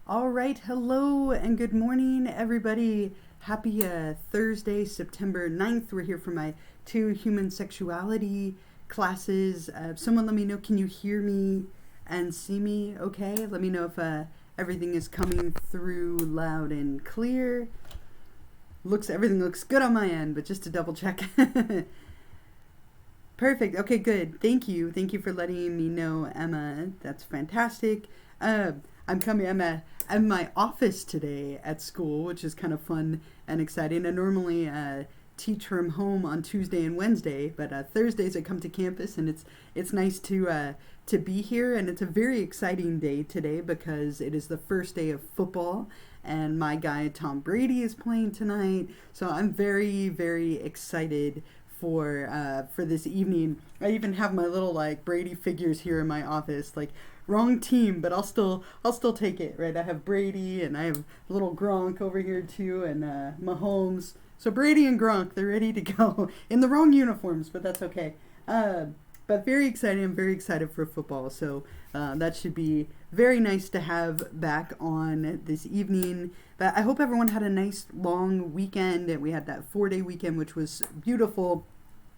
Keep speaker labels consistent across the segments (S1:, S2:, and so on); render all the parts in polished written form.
S1: All right, hello and good morning, everybody. Happy Thursday, September 9th. We're here for my two human sexuality classes. Someone let me know, can you hear me and see me okay? Let me know if everything is coming through loud and clear. Everything looks good on my end, but just to double check. Perfect. Okay, good. Thank you. Thank you for letting me know, Emma. That's fantastic. I'm in my office today at school, which is kind of fun and exciting. I normally teach from home on Tuesday and Wednesday, but Thursdays I come to campus, and it's nice to be here. And it's a very exciting day today because it is the first day of football, and my guy Tom Brady is playing tonight. So I'm very, very excited for this evening. I even have my little like Brady figures here in my office. Like, wrong team, but I'll still take it, right? I have Brady, and I have little Gronk over here too, and Mahomes. So Brady and Gronk, they're ready to go in the wrong uniforms, but that's okay. But very excited. I'm very excited for football. So that should be very nice to have back on this evening. But I hope everyone had a nice long weekend. And we had that 4-day weekend, which was beautiful.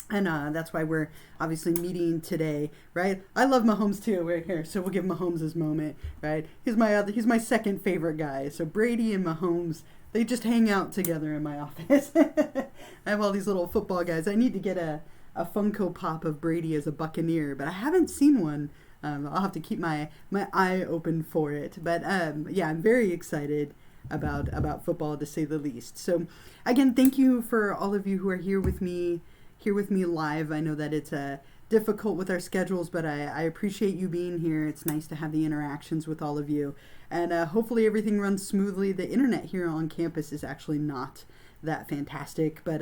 S1: And that's why we're obviously meeting today, right? I love Mahomes too, right here. So we'll give Mahomes his moment, right? He's my second favorite guy. So Brady and Mahomes, they just hang out together in my office. I have all these little football guys. I need to get a Funko Pop of Brady as a Buccaneer, but I haven't seen one. I'll have to keep my eye open for it. But yeah, I'm very excited about football, to say the least. So again, thank you for all of you who are here with me live. I know that it's difficult with our schedules, but I appreciate you being here. It's nice to have the interactions with all of you, and hopefully everything runs smoothly. The internet here on campus is actually not that fantastic, but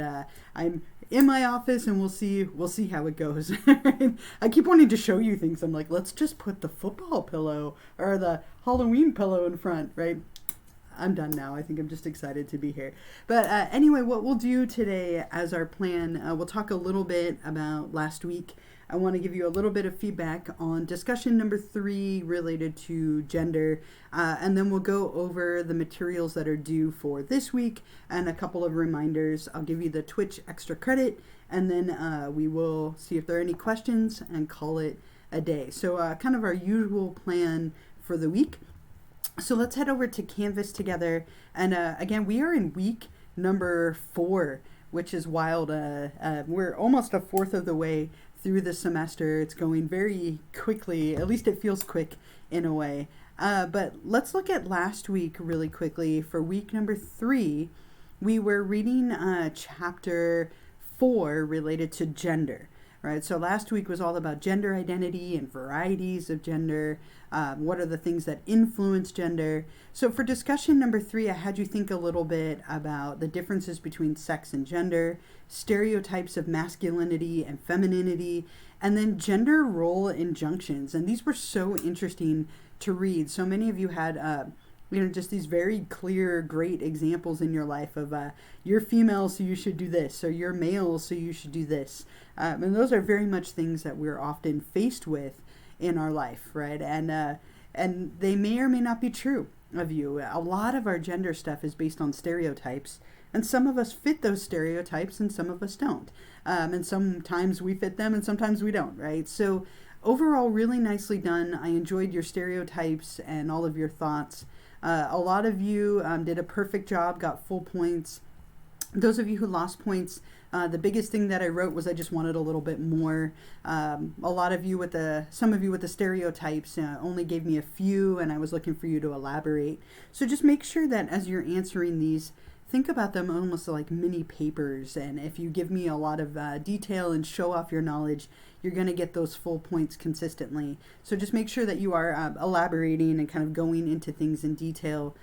S1: I'm in my office, and we'll see how it goes. I keep wanting to show you things. I'm like, let's just put the football pillow or the Halloween pillow in front, right? I'm done now. I think I'm just excited to be here. But anyway, what we'll do today as our plan, we'll talk a little bit about last week. I want to give you a little bit of feedback on discussion number 3 related to gender. And then we'll go over the materials that are due for this week and a couple of reminders. I'll give you the Twitch extra credit, and then we will see if there are any questions and call it a day. So kind of our usual plan for the week. So let's head over to Canvas together. And again, we are in week number 4, which is wild. We're almost a fourth of the way through the semester. It's going very quickly. At least it feels quick in a way. But let's look at last week really quickly. For week number 3, we were reading chapter 4 related to gender. Right, so last week was all about gender identity and varieties of gender. What are the things that influence gender? So for discussion number 3, I had you think a little bit about the differences between sex and gender, stereotypes of masculinity and femininity, and then gender role injunctions. And these were so interesting to read. So many of you had just these very clear, great examples in your life of you're female, so you should do this, or you're male, so you should do this. And those are very much things that we're often faced with in our life, right? And they may or may not be true of you. A lot of our gender stuff is based on stereotypes, and some of us fit those stereotypes and some of us don't. And sometimes we fit them and sometimes we don't, right? So overall, really nicely done. I enjoyed your stereotypes and all of your thoughts. A lot of you did a perfect job, got full points. Those of you who lost points, the biggest thing that I wrote was I just wanted a little bit more. Some of you with the stereotypes only gave me a few, and I was looking for you to elaborate. So just make sure that as you're answering these, think about them almost like mini papers. And if you give me a lot of detail and show off your knowledge, you're going to get those full points consistently. So just make sure that you are elaborating and kind of going into things in detail.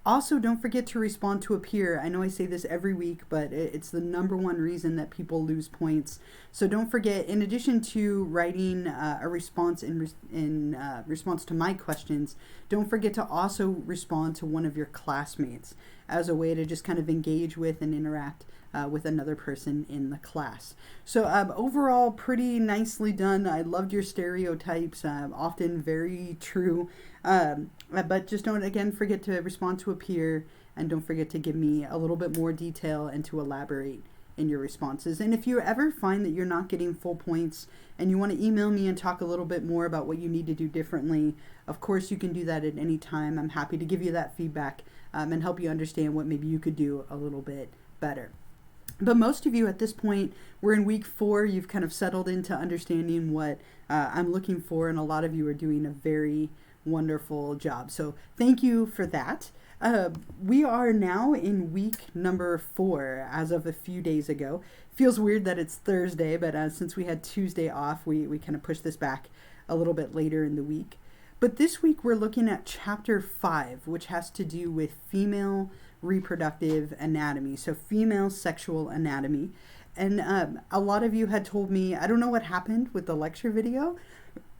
S1: Also, don't forget to respond to a peer. I know I say this every week, but it's the number one reason that people lose points. So don't forget, in addition to writing a response in response to my questions, don't forget to also respond to one of your classmates. as a way to just kind of engage with and interact with another person in the class. So overall, pretty nicely done. I loved your stereotypes, often very true. But just don't, again, forget to respond to a peer, and don't forget to give me a little bit more detail and to elaborate in your responses. And if you ever find that you're not getting full points and you want to email me and talk a little bit more about what you need to do differently, of course you can do that at any time. I'm happy to give you that feedback and help you understand what maybe you could do a little bit better. But most of you at this point, we're in week 4, you've kind of settled into understanding what I'm looking for, and a lot of you are doing a very wonderful job. So thank you for that. We are now in week number 4 as of a few days ago. Feels weird that it's Thursday, but since we had Tuesday off, we kind of pushed this back a little bit later in the week. But this week we're looking at chapter 5, which has to do with female reproductive anatomy, so female sexual anatomy. And a lot of you had told me, I don't know what happened with the lecture video.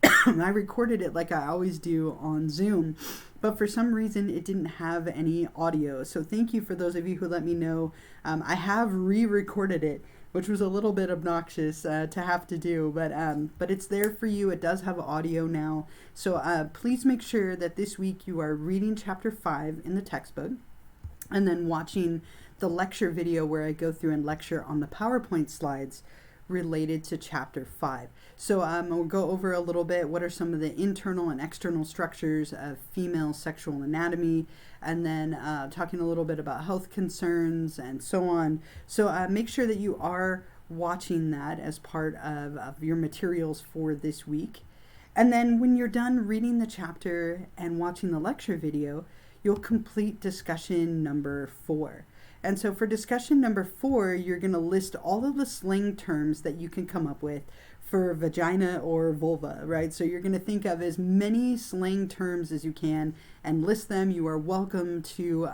S1: I recorded it like I always do on Zoom, but for some reason it didn't have any audio. So thank you for those of you who let me know. I have re-recorded it, which was a little bit obnoxious to have to do, but it's there for you. It does have audio now. So please make sure that this week you are reading chapter 5 in the textbook, and then watching the lecture video where I go through and lecture on the PowerPoint slides related to chapter 5. So we'll go over a little bit what are some of the internal and external structures of female sexual anatomy, and then talking a little bit about health concerns and so on. So make sure that you are watching that as part of your materials for this week. And then when you're done reading the chapter and watching the lecture video, you'll complete discussion number 4. And so for discussion number 4, you're going to list all of the slang terms that you can come up with for vagina or vulva, right? So you're going to think of as many slang terms as you can and list them. You are welcome to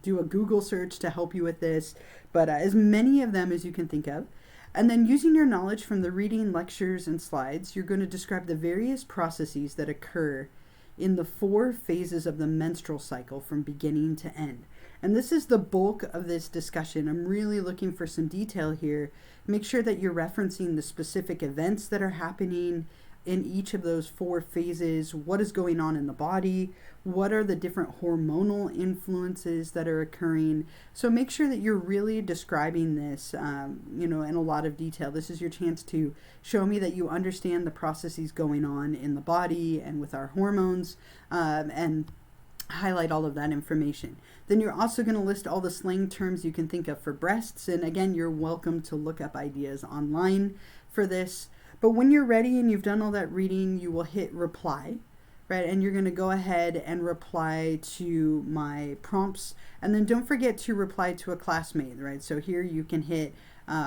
S1: do a Google search to help you with this, but as many of them as you can think of. And then using your knowledge from the reading, lectures, and slides, you're going to describe the various processes that occur in the 4 phases of the menstrual cycle from beginning to end. And this is the bulk of this discussion. I'm really looking for some detail here. Make sure that you're referencing the specific events that are happening in each of those 4 phases. What is going on in the body? What are the different hormonal influences that are occurring? So make sure that you're really describing this, in a lot of detail. This is your chance to show me that you understand the processes going on in the body and with our hormones, and highlight all of that information. Then you're also going to list all the slang terms you can think of for breasts. And again, you're welcome to look up ideas online for this. But when you're ready and you've done all that reading, you will hit reply, right? And you're going to go ahead and reply to my prompts. And then don't forget to reply to a classmate, right? So here you can hit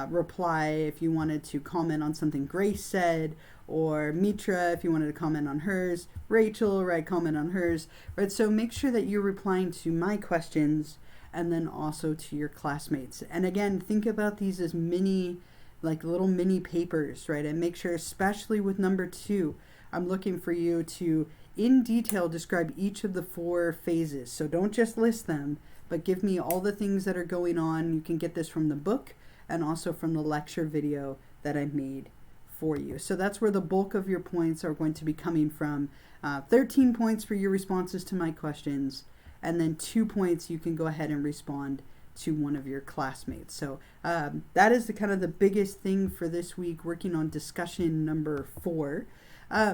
S1: reply if you wanted to comment on something Grace said, or Mitra if you wanted to comment on hers, Rachel, right, comment on hers, right? So make sure that you're replying to my questions and then also to your classmates. And again, think about these as mini, like little mini papers, right? And make sure, especially with number 2, I'm looking for you to in detail describe each of the 4 phases. So don't just list them, but give me all the things that are going on. You can get this from the book and also from the lecture video that I made for you. So that's where the bulk of your points are going to be coming from. 13 points for your responses to my questions, and then 2 points you can go ahead and respond to one of your classmates. So that is the kind of the biggest thing for this week, working on discussion number 4.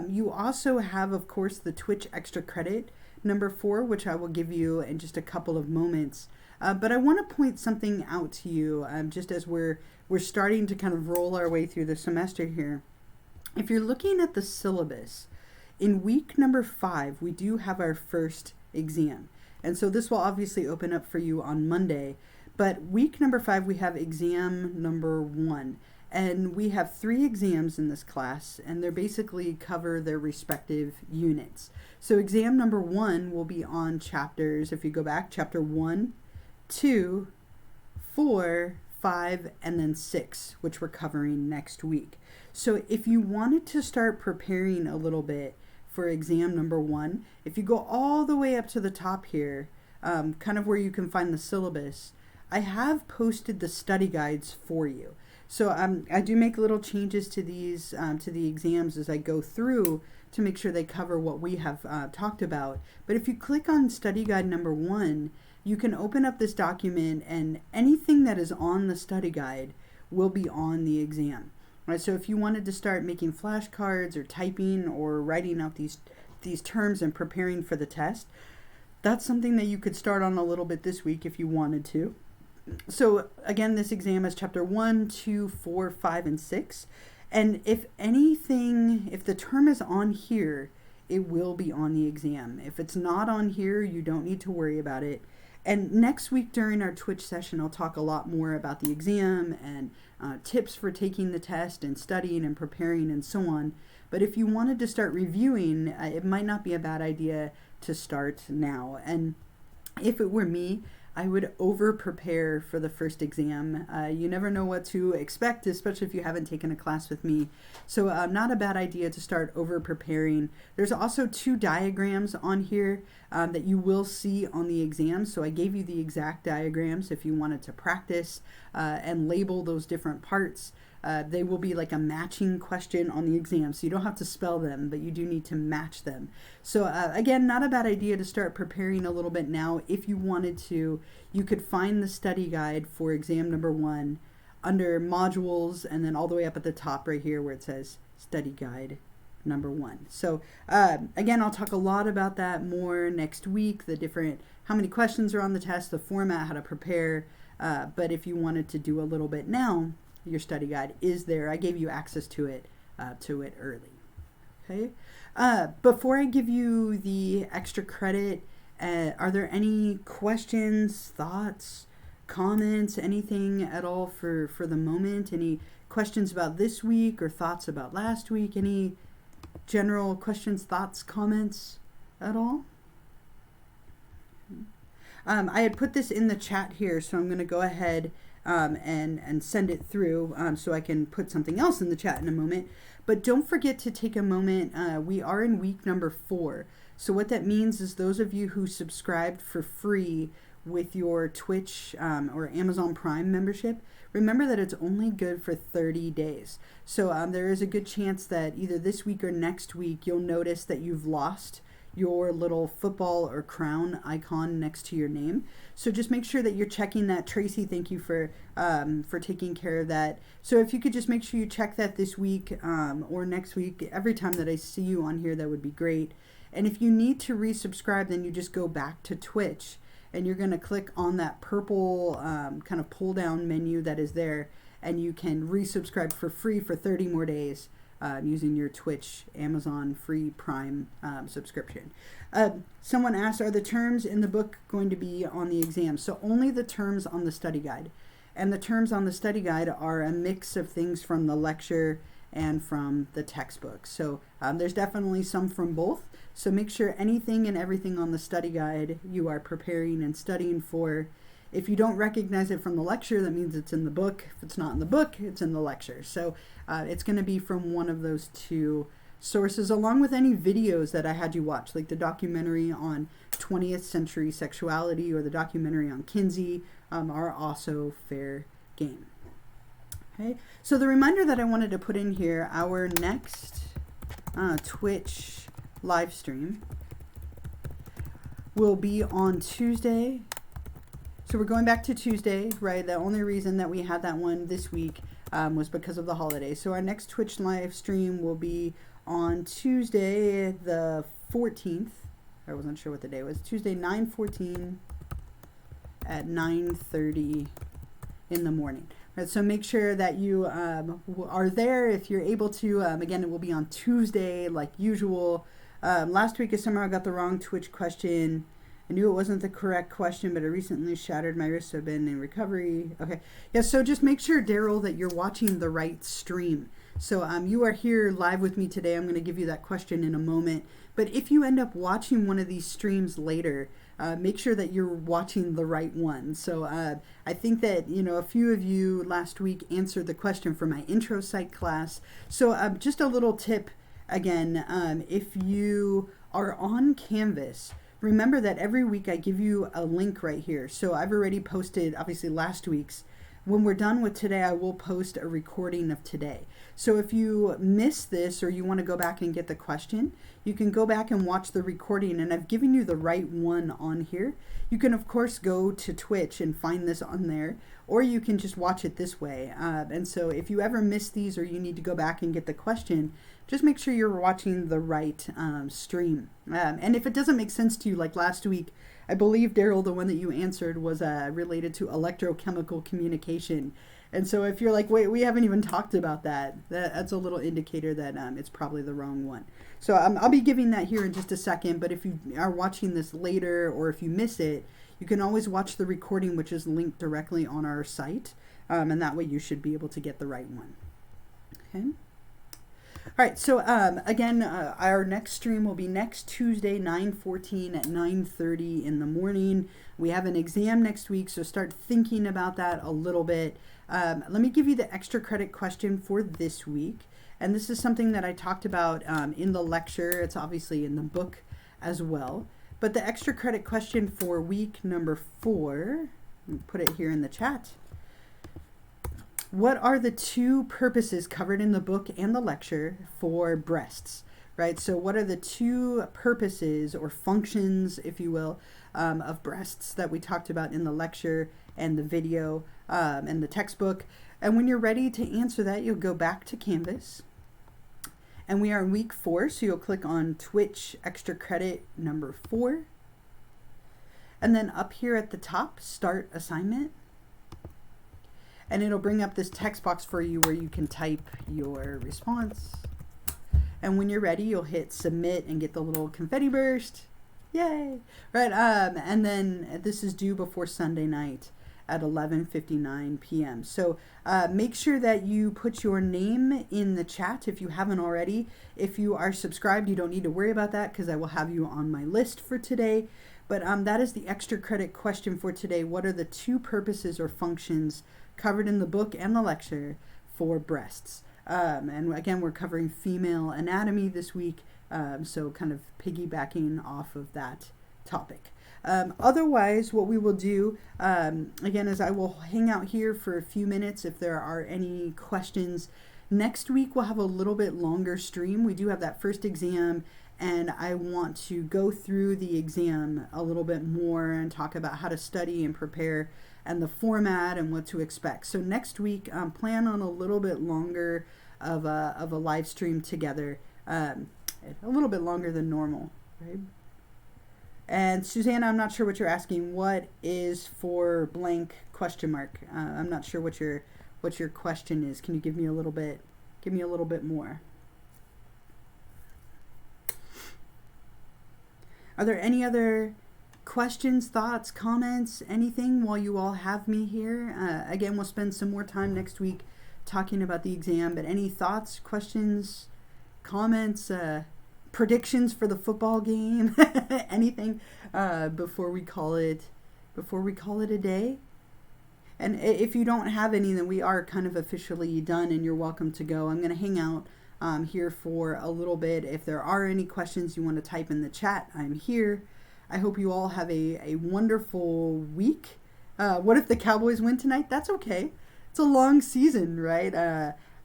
S1: You also have, of course, the Twitch extra credit number 4, which I will give you in just a couple of moments. But I want to point something out to you just as we're starting to kind of roll our way through the semester here. If you're looking at the syllabus, in week number 5, we do have our first exam. And so this will obviously open up for you on Monday. But week number 5, we have exam number 1. And we have 3 exams in this class, and they basically cover their respective units. So exam number 1 will be on chapters, if you go back, chapter 1, 2, 4, 5, and then 6, which we're covering next week. So if you wanted to start preparing a little bit for exam number 1, if you go all the way up to the top here, kind of where you can find the syllabus, I have posted the study guides for you. So I do make little changes to these, to the exams as I go through to make sure they cover what we have talked about. But if you click on study guide number 1, you can open up this document, and anything that is on the study guide will be on the exam. Right? So if you wanted to start making flashcards or typing or writing out these terms and preparing for the test, that's something that you could start on a little bit this week if you wanted to. So again, this exam is chapter 1, 2, 4, 5, and 6. And if the term is on here, it will be on the exam. If it's not on here, you don't need to worry about it. And next week during our Twitch session, I'll talk a lot more about the exam and tips for taking the test and studying and preparing and so on. But if you wanted to start reviewing, it might not be a bad idea to start now. And if it were me, I would over-prepare for the first exam. You never know what to expect, especially if you haven't taken a class with me. So not a bad idea to start over-preparing. There's also 2 diagrams on here that you will see on the exam. So I gave you the exact diagrams if you wanted to practice and label those different parts. They will be like a matching question on the exam, so you don't have to spell them, but you do need to match them. So again, not a bad idea to start preparing a little bit now. If you wanted to, you could find the study guide for exam number 1 under modules, and then all the way up at the top right here where it says study guide number 1. So again, I'll talk a lot about that more next week, how many questions are on the test, the format, how to prepare. But if you wanted to do a little bit now, your study guide is there. I gave you access to it early. Okay. Before I give you the extra credit, are there any questions, thoughts, comments, anything at all for the moment? Any questions about this week or thoughts about last week? Any general questions, thoughts, comments at all? I had put this in the chat here, so I'm going to go ahead and send it through so I can put something else in the chat in a moment. But don't forget to take a moment. We are in week number 4. So what that means is those of you who subscribed for free with your Twitch or Amazon Prime membership, remember that it's only good for 30 days. So there is a good chance that either this week or next week you'll notice that you've lost your little football or crown icon next to your name. So just make sure that you're checking that. Tracy, thank you for taking care of that. So if you could just make sure you check that this week or next week, every time that I see you on here, that would be great. And if you need to resubscribe, then you just go back to Twitch and you're going to click on that purple kind of pull down menu that is there, and you can resubscribe for free for 30 more days. Using your Twitch Amazon free Prime subscription. Someone asked, are the terms in the book going to be on the exam? So only the terms on the study guide. And the terms on the study guide are a mix of things from the lecture and from the textbook. So there's definitely some from both. So make sure anything and everything on the study guide you are preparing and studying for. If you don't recognize it from the lecture, that means it's in the book. If it's not in the book, it's in the lecture. So it's going to be from one of those 2 sources, along with any videos that I had you watch, like the documentary on 20th century sexuality or the documentary on Kinsey are also fair game. Okay, so the reminder that I wanted to put in here, our next Twitch live stream will be on Tuesday. So we're going back to Tuesday, right? The only reason that we had that one this week was because of the holiday. So our next Twitch live stream will be on Tuesday, the 14th. I wasn't sure what the day was. Tuesday, 9/14 at 9:30 in the morning. Right, so make sure that you are there if you're able to. Again, it will be on Tuesday like usual. Last week, I somehow got the wrong Twitch question. I knew it wasn't the correct question, but I recently shattered my wrist, so I've been in recovery. Okay. Yeah, so just make sure, Daryl, that you're watching the right stream. So you are here live with me today. I'm going to give you that question in a moment. But if you end up watching one of these streams later, make sure that you're watching the right one. So I think that, a few of you last week answered the question for my intro psych class. So just a little tip again, if you are on Canvas, remember that every week I give you a link right here. So I've already posted, obviously, last week's. When we're done with today, I will post a recording of today. So if you miss this or you want to go back and get the question, you can go back and watch the recording, and I've given you the right one on here. You can, of course, go to Twitch and find this on there, or you can just watch it this way. And so if you ever miss these or you need to go back and get the question, just make sure you're watching the right stream. And if it doesn't make sense to you, like last week, I believe, Daryl, the one that you answered was related to electrochemical communication. And so if you're like, wait, we haven't even talked about that's a little indicator that it's probably the wrong one. So I'll be giving that here in just a second, but if you are watching this later or if you miss it, you can always watch the recording, which is linked directly on our site, and that way you should be able to get the right one. Okay. All right, so again, our next stream will be next Tuesday, 9/14 at 9:30 in the morning. We have an exam next week, so start thinking about that a little bit. Let me give you the extra credit question for this week. And this is something that I talked about in the lecture. It's obviously in the book as well. But the extra credit question for week number 4, put it here in the chat. What are the 2 purposes covered in the book and the lecture for breasts, right? So what are the 2 purposes or functions, if you will, of breasts that we talked about in the lecture and the video and the textbook? And when you're ready to answer that, you'll go back to Canvas. And we are in week 4, so you'll click on Twitch extra credit number 4. And then up here at the top, start assignment. And it'll bring up this text box for you where you can type your response. And when you're ready, you'll hit submit and get the little confetti burst. Yay! Right, and then this is due before Sunday night at 11:59 p.m. So make sure that you put your name in the chat if you haven't already. If you are subscribed, you don't need to worry about that because I will have you on my list for today. But that is the extra credit question for today. What are the 2 purposes or functions covered in the book and the lecture for breasts? And again, we're covering female anatomy this week, so kind of piggybacking off of that topic. Otherwise, what we will do, again, is I will hang out here for a few minutes if there are any questions. Next week, we'll have a little bit longer stream. We do have that first exam, and I want to go through the exam a little bit more and talk about how to study and prepare and the format and what to expect. So next week, plan on a little bit longer of a live stream together, a little bit longer than normal, right? And Susanna, I'm not sure what you're asking. What is for blank question mark? I'm not sure what your question is. Can you give me a little bit more? Are there any other questions, thoughts, comments, anything while you all have me here? Again, we'll spend some more time next week talking about the exam, but any thoughts, questions, comments, predictions for the football game, anything before we call it a day? And if you don't have any, then we are kind of officially done and you're welcome to go. I'm going to hang out here for a little bit. If there are any questions you want to type in the chat, I'm here. I hope you all have a wonderful week. What if the Cowboys win tonight? That's okay. It's a long season, right?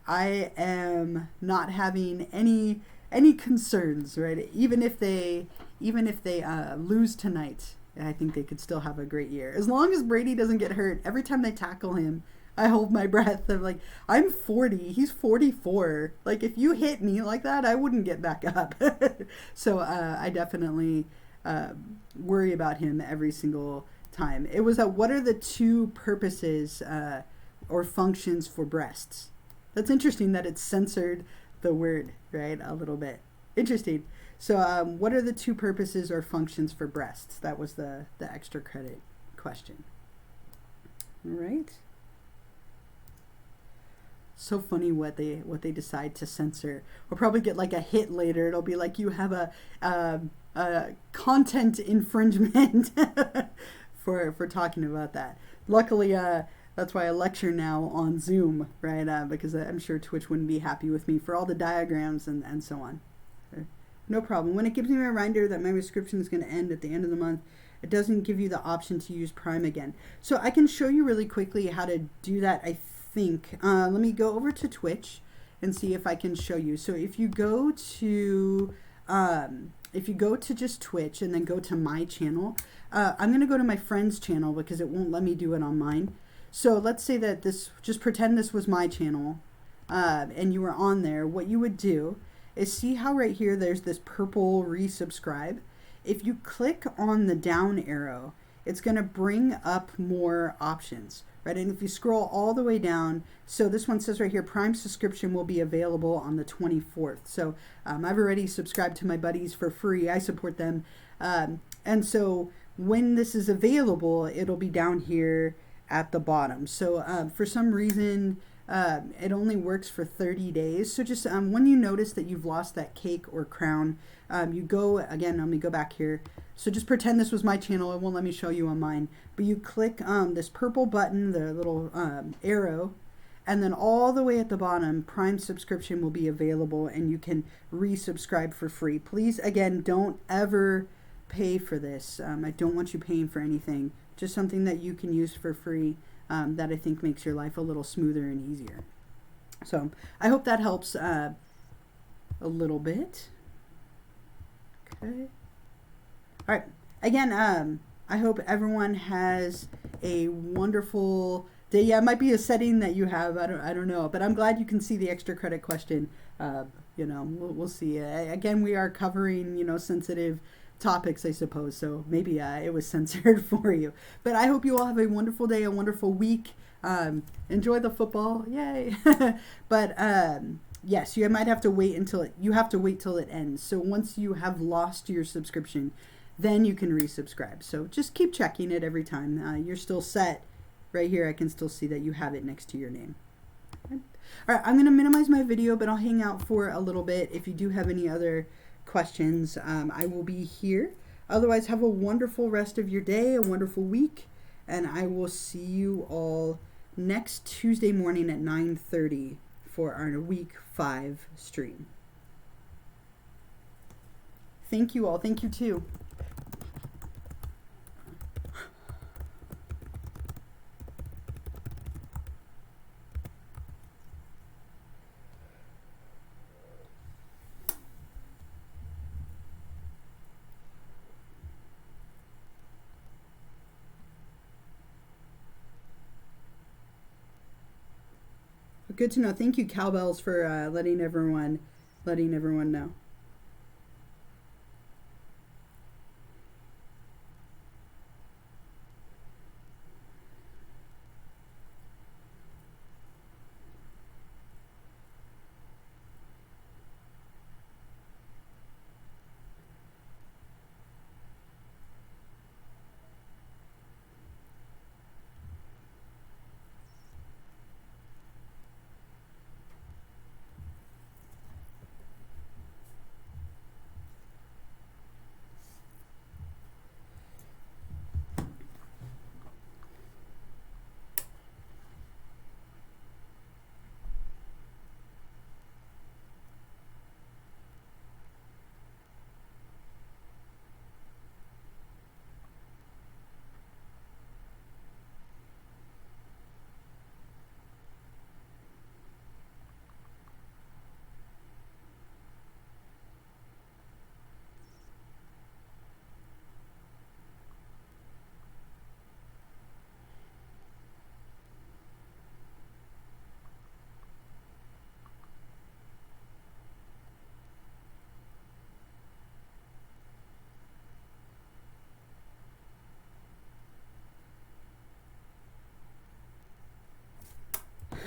S1: I am not having any concerns, right? Even if they lose tonight, I think they could still have a great year. As long as Brady doesn't get hurt, every time they tackle him, I hold my breath. I'm like, I'm 40, he's 44. Like, if you hit me like that, I wouldn't get back up. So I definitely worry about him every single time. It was what are the 2 purposes or functions for breasts? That's interesting that it's censored the word, right? A little bit. Interesting. So what are the 2 purposes or functions for breasts? That was the extra credit question. All right. So funny what they decide to censor. We'll probably get like a hit later. It'll be like you have a content infringement for talking about that. Luckily, that's why I lecture now on Zoom, right? Because I'm sure Twitch wouldn't be happy with me for all the diagrams and so on. No problem. When it gives me a reminder that my subscription is going to end at the end of the month, it doesn't give you the option to use Prime again. So I can show you really quickly how to do that, I think. Let me go over to Twitch and see if I can show you. So if you go to just Twitch and then go to my channel, I'm going to go to my friend's channel because it won't let me do it on mine. So let's say that just pretend this was my channel and you were on there. What you would do is see how right here there's this purple resubscribe. If you click on the down arrow, it's going to bring up more options, right? And if you scroll all the way down, so this one says right here, Prime subscription will be available on the 24th. So I've already subscribed to my buddies for free. I support them. And so when this is available, it'll be down here at the bottom. So for some reason, it only works for 30 days. So just when you notice that you've lost that cake or crown, you go, again, let me go back here. So just pretend this was my channel. It won't let me show you on mine. But you click this purple button, the little arrow, and then all the way at the bottom, Prime subscription will be available and you can resubscribe for free. Please, again, don't ever pay for this. I don't want you paying for anything. Just something that you can use for free. That I think makes your life a little smoother and easier. So I hope that helps a little bit. Okay. All right. Again, I hope everyone has a wonderful day. Yeah, it might be a setting that you have. I don't know, but I'm glad you can see the extra credit question. You know, we'll see. Again, we are covering, you know, sensitive topics, I suppose, so maybe it was censored for you, but I hope you all have a wonderful day, a wonderful week. Enjoy the football, yay. But yes, you might have to wait until it ends. So once you have lost your subscription, then you can resubscribe. So just keep checking it every time. You're still set right here. I can still see that you have it next to your name. All right, I'm going to minimize my video, but I'll hang out for a little bit. If you do have any other questions, I will be here. Otherwise, have a wonderful rest of your day, a wonderful week, and I will see you all next Tuesday morning at 9:30 for our week 5 stream. Thank you all. Thank you too. Good to know. Thank you, Cowbells, for letting everyone know.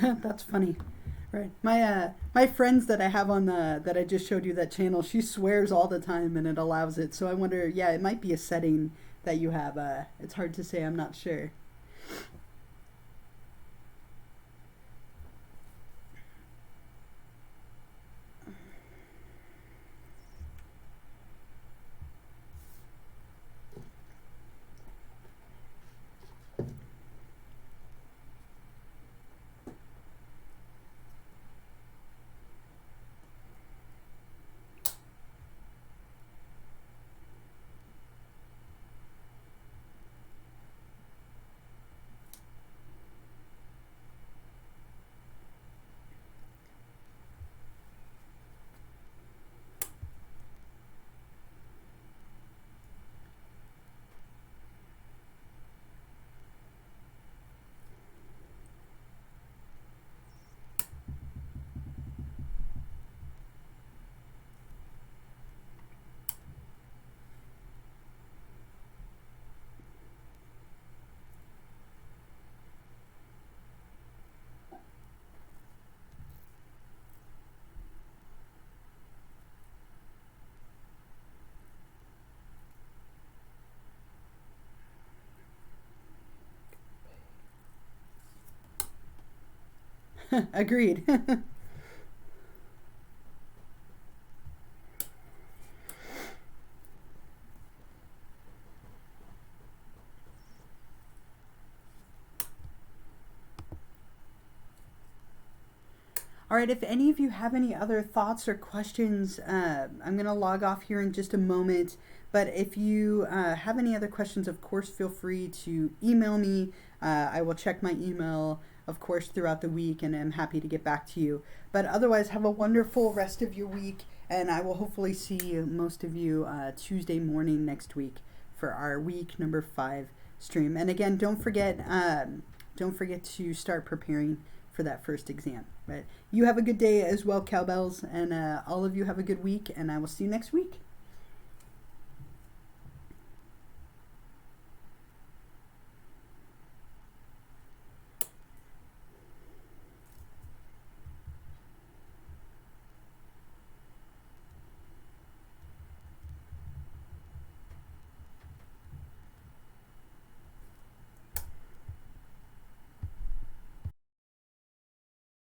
S1: That's funny. Right. My friends that I have on that I just showed you that channel, she swears all the time and it allows it. So I wonder, yeah, it might be a setting that you have. It's hard to say. I'm not sure. Agreed. All right, if any of you have any other thoughts or questions, I'm going to log off here in just a moment. But if you have any other questions, of course, feel free to email me. I will check my email, of course, throughout the week, and I'm happy to get back to you. But otherwise, have a wonderful rest of your week, and I will hopefully see most of you Tuesday morning next week for our week number 5 stream. And again, don't forget to start preparing for that first exam. But you have a good day as well, cowbells, and all of you have a good week, and I will see you next week.